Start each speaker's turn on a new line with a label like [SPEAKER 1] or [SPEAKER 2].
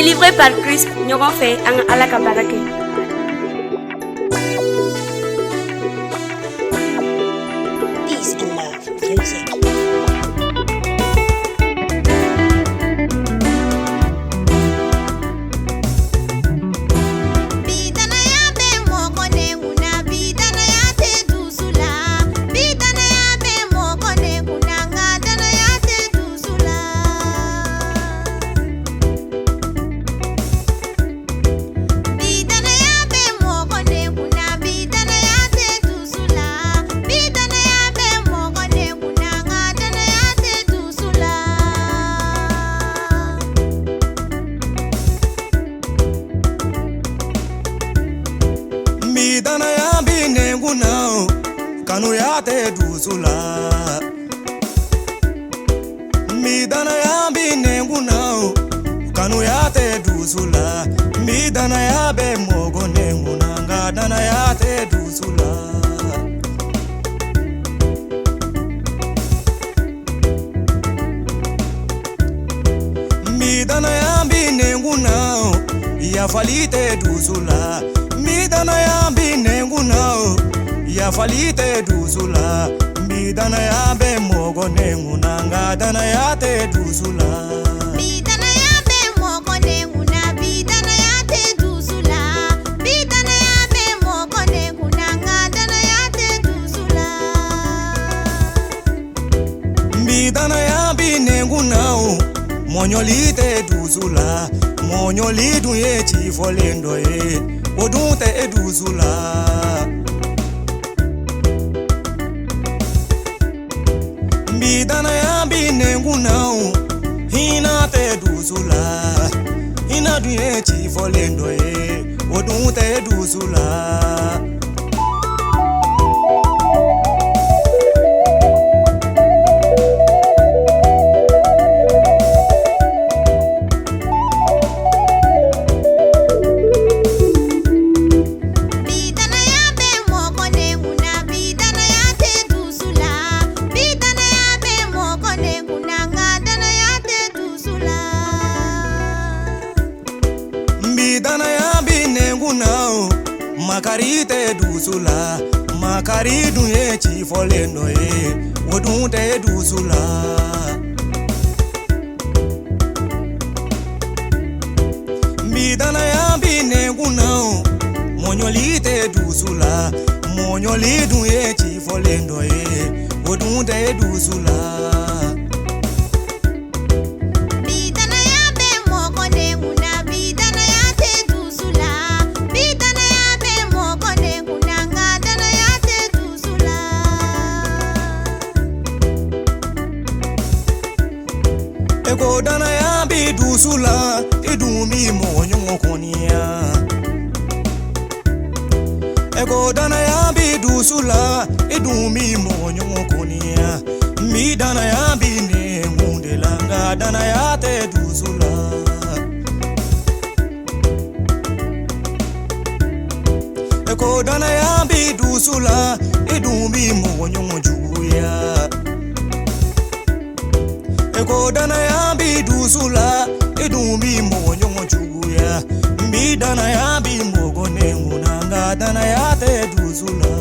[SPEAKER 1] Délivré par Christ, nous avons fait un alakabarake.
[SPEAKER 2] Peace and love music.
[SPEAKER 3] Midana ya bine nguna kanu ya te dusula. Midana ya bine nguna kanu ya te dusula. Midana ya be mogone nguna ngadana ya te dusula. Midana ya bine nguna ya falite dusula. Midana ya bine nguna ya falite dusula. Midana ya be mogone nguna ngadana ya te dusula.
[SPEAKER 4] Midana ya be mogone nguna bidana ya te dusula. Midana ya be mogone nguna ngadana ya te dusula.
[SPEAKER 3] Midana ya bine nguna monyolite dusula. Monyolidu ye chifolendo ye odunte edusula. Midana ya bine nguna hina te dusula. Hina duye chifolendo ye odunte edusula. Midana ya bine nguna makarite dusula. Makaridu ye chifolendo ye odunte dusula. Midana ya bine nguna monyolite dusula. Monyolidu ye chifolendo ye odunte dusula. Ego dana ya bi dusula idumi monyo konia. Ego dana ya bi dusula idumi monyo konia. Mi dana ya bi ne ngundelanga dana ya te dusula. Ego dana ya bi dusula idumi monyo juya. Ego dana ya bi dusula idumi monyo chuguya. Midana ya bi mogone ngunanga dana ya te dusula.